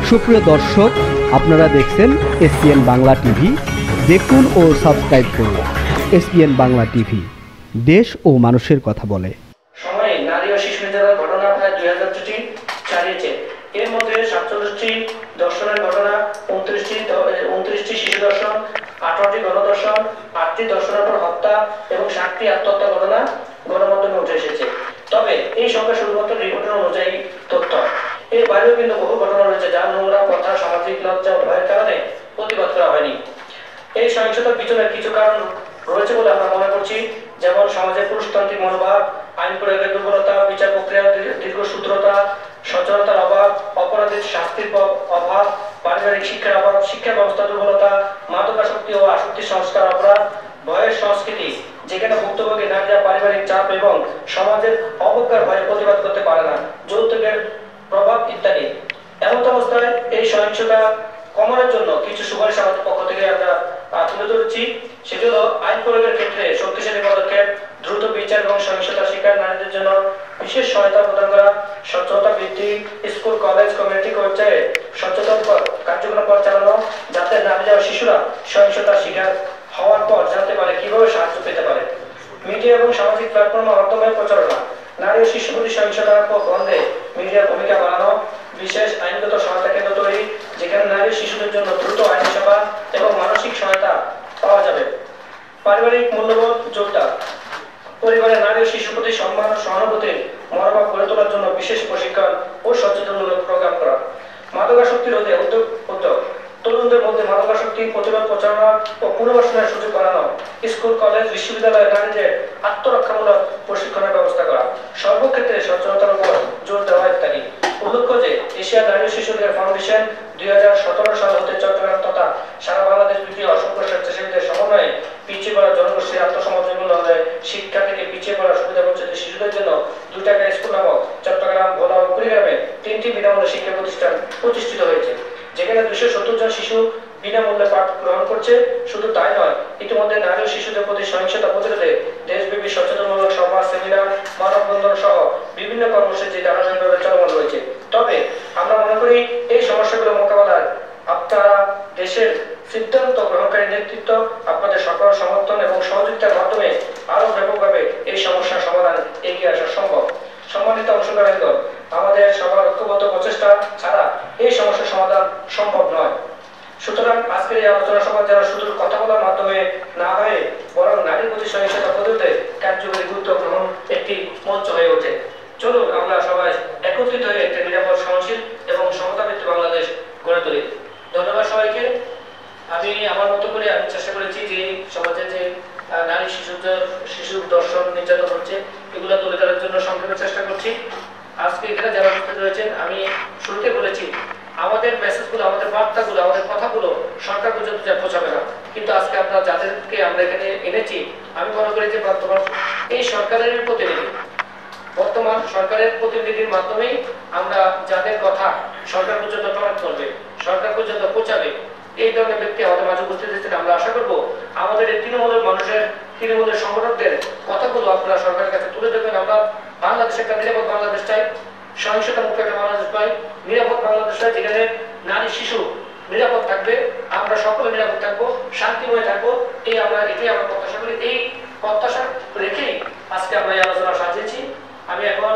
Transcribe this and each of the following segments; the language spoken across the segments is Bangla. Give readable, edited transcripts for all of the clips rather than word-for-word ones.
সুপ্রিয় দর্শক, আপনারা দেখছেন এসপিএন বাংলা টিভি। দেখুন ও সাবস্ক্রাইব করুন এসপিএন বাংলা টিভি, দেশ ও মানুষের কথা বলে। সময়ে নারী ও শিশু নির্যাতনের ঘটনা প্রায় 2000টি ছাড়িয়েছে। এর মধ্যে 47টি ধর্ষণের ঘটনা, 29টি শিশু ধর্ষণ, 18টি গণধর্ষণ, 8টি ধর্ষণের পর হত্যা এবং 7টি আত্মহত্যা ঘটনা গণমাধ্যমে উঠে এসেছে। তবে এই সংখ্যা শুধুমাত্র রিপোর্টের অনুযায়ী তথ্য। এর বাইরেও কিন্তু বহু ঘটনা রয়েছে যা নোংরা কথা, সামাজিক লজ্জা ও ভয়ের কারণে প্রতিবাদ করা হয়নি। এই সহিংসতার পিছনে কিছু কারণ রয়েছে বলে আমরা মনে করছি, যেমন সমাজে পুরুষতান্ত্রিক মনোভাব, আইন প্রয়োগের দুর্বলতা, বিচার প্রক্রিয়ার দীর্ঘসূত্রতা, সচেতনতার অভাব, অপরাধীর শাস্তির অভাব, পারিবারিক শিক্ষার অভাব, শিক্ষা ব্যবস্থা দুর্বলতা, মাদকাসক্তি ও আসক্তি সংস্কার অপরাধ, ভয়ের সংস্কৃতি যেখানে ভুক্তভোগী নারীরা পারিবারিক চাপ এবং সমাজের অবজ্ঞার ভয়ে প্রতিবাদ করতে পারে না, যৌতুকের প্রভাব ইত্যাদি। এমন অবস্থায় এই সহিংসতা কমানোর জন্য কিছু সুপারিশ আমাদের পক্ষ থেকে আমরা তুলে ধরছি। সেটি হলো আইন প্রয়োগের ক্ষেত্রে শক্তিশালী পদক্ষেপ, দ্রুত বিচার এবং সহিংসতার শিকার নারীদের জন্য বিশেষ সহায়তা প্রদান করা, সচেতনতা বৃদ্ধি, স্কুল, কলেজ, কমিউনিটি পর্যায়ে সচেতন কার্যক্রম চালানো, যাতে নারীরা ও শিশুরা সহিংসতার শিকার হওয়ার পর জানতে পারে কিভাবে সাহায্য পেতে পারে। মিডিয়া এবং সামাজিক প্ল্যাটফর্মের মাধ্যমে প্রচারণা, নারী ও শিশু প্রতি সহিংসতার বন্ধে মিডিয়ার ভূমিকা বাড়ানো, বিশেষ আইনগত সহায়তা কেন্দ্র তৈরি যেখানে নারী শিশুদের জন্য দ্রুত আইনি সেবা এবং মানসিক সহায়তা পাওয়া যাবে। পারিবারিক মূল্যবোধ জোরদার, পরিবারে নারী ও শিশুর প্রতি সম্মান ও সহানুভূতির মনোভাব গড়ে তোলার জন্য বিশেষ প্রশিক্ষণ ও সচেতনমূলক প্রোগ্রাম করা। মাদকাসক্তি রোধে উদ্যোগ, তরুণদের মধ্যে মাদকাসক্তি প্রতিরোধ, প্রচারণা ও পুনর্বাসনের সুযোগ বাড়ানো, স্কুল, কলেজ, বিশ্ববিদ্যালয়ে নারীদের আত্মরক্ষামূলক প্রশিক্ষণের ব্যবস্থা করা, সর্বক্ষেত্রে সচেতনতার উপর জোর দেওয়া ইত্যাদি। উল্লেখ্য যে এশিয়া নারী ও শিশুদের ফাউন্ডেশন 2017 সাল হতে চট্টগ্রাম তথা সারা বাংলাদেশ ব্যাপী অসংখ্য স্বেচ্ছাসেবীদের সমন্বয়ে পিছিয়ে পড়া জনগোষ্ঠীর আত্মসমর্পণ হলে শিক্ষা থেকে পিছিয়ে পড়া সুবিধাবঞ্চিত শিশুদের জন্য 2 টাকা স্কুল নামক চট্টগ্রাম, ভোলা ও কুড়িগ্রামে 3টি বিনামূল্যে শিক্ষা প্রতিষ্ঠান প্রতিষ্ঠিত হয়েছে, যেখানে 270 জন শিশু বিনামূল্যে পাঠ গ্রহণ করছে। শুধু তাই নয়, ইতিমধ্যে নারী ও শিশুদের প্রতি সহিংসতা প্রতিরোধে দেশব্যাপী সচেতনমূলক সভা, সেমিনার, মানববন্ধন সহ বিভিন্ন কর্মসূচি ধারাবাহিকভাবে চলমান রয়েছে। তবে আমরা মনে করি এই সমস্যাগুলো মোকাবেলায় আপনারা দেশের সিদ্ধান্ত গ্রহণকারী নেতৃত্ব, আপনাদের সকল সমর্থন এবং সহযোগিতার মাধ্যমে আরো ব্যাপকভাবে এই সমস্যার সমাধান এগিয়ে আসা সম্ভব। সম্মানিত অংশগ্রহণকারীগণ, আমাদের সবার ঐক্যবদ্ধ প্রচেষ্টা ছাড়া এই সমস্যার সমাধান সম্ভব নয়। সুতরাং আজকের এই আলোচনা সভা যেন শুধু কথা বলার মাধ্যমে না হয়ে বরং নারী প্রতি সহিংসতা প্রতিরোধে কার্যকরী গুরুত্ব গ্রহণ একটি মঞ্চ হয়ে ওঠে। চলুন আমরা সবাই একত্রিত হয়ে একটি নিরাপদ, সহনশীল এবং সমতাভিত্তিক বাংলাদেশ গড়ে তুলি। ধন্যবাদ সবাইকে। আমি আমার মতো করে আমি চেষ্টা করেছি যে সমাজে যে নারী শিশু দর্শন, নির্যাতন হচ্ছে এগুলো তুলে ধরার জন্য সংক্ষেপে চেষ্টা করছি। আজকে এখানে যারা উপস্থিত রয়েছেন, আমি শুরুতে বলেছি আমাদের মেসেজগুলো, আমাদের বার্তাগুলো, আমাদের কথাগুলো সরকার পর্যন্ত যা পৌঁছাবে না, কিন্তু আজকে আপনারা যাদেরকে আমরা এখানে এনেছি, আমি মনে করি যে বর্তমান এই সরকারের প্রতিনিধি, বর্তমান সরকারের প্রতিনিধির মাধ্যমেই আমরা যাদের কথা সরকার পর্যন্ত প্রমাণ করবে, সরকার পর্যন্ত পৌঁছাবে, এই ধরনের ব্যক্তি আমাদের মাঝে উপস্থিত হয়েছেন। আমরা আশা করবো আমাদের এই তৃণমূলের সংগঠকদের কথাগুলো আপনারা সরকারের কাছে তুলে দেবেন। আমরা বাংলাদেশে একটা নিরাপদ বাংলাদেশ চাই, সহিংসতা মুক্ত একটা বাংলাদেশ পাই, নিরাপদ বাংলাদেশ চাই যেখানে নারী শিশু নিরাপদ থাকবে, আমরা সকলে নিরাপদ থাকবো, শান্তিময় থাকবো। এটাই আমরা প্রত্যাশা করি। এই প্রত্যাশা রেখেই আজকে আমরা এই আলোচনা সাজিয়েছি। আমি এখন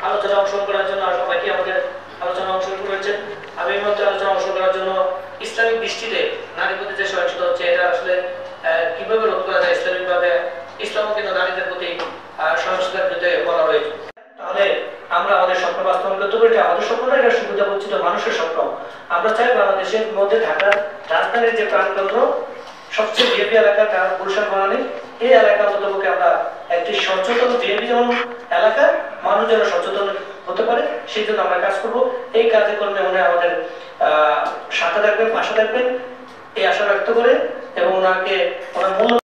আলোচনা অংশগ্রহণ করার জন্য সবাইকে আমাদের আলোচনা অংশগ্রহণ করেছেন। আমি এই মধ্যে আলোচনা অংশগ্রহণ করার জন্য ইসলামিক দৃষ্টিতে নারী প্রতি যে সহিংসতা হচ্ছে এটা আসলে কিভাবে রোধ করা যায় ইসলামিক ভাবে, ইসলামও কিন্তু নারীদের প্রতি সহিংসতার বিরুদ্ধে বলা হয়েছে। তাহলে আমরা আমাদের স্বপ্ন বাস্তবায়ন করতে পারি। আমাদের স্বপ্নটা এটা সুবিধা বঞ্চিত মানুষের স্বপ্ন। আমরা চাই বাংলাদেশের মধ্যে ঢাকার রাজধানীর যে প্রাণকেন্দ্র, সবচেয়ে বিএপি এলাকা গুলশান বানানি, এই এলাকা অন্ততপক্ষে আমরা একটি সচেতন বিএপি যেমন এলাকার মানুষ যেন সচেতন হতে পারে, সেই জন্য আমরা কাজ করবো। এই কাজে করলে মনে হয় আমাদের সাথে থাকবেন, পাশে থাকবেন, এই আশা ব্যক্ত করে এবং ওনাকে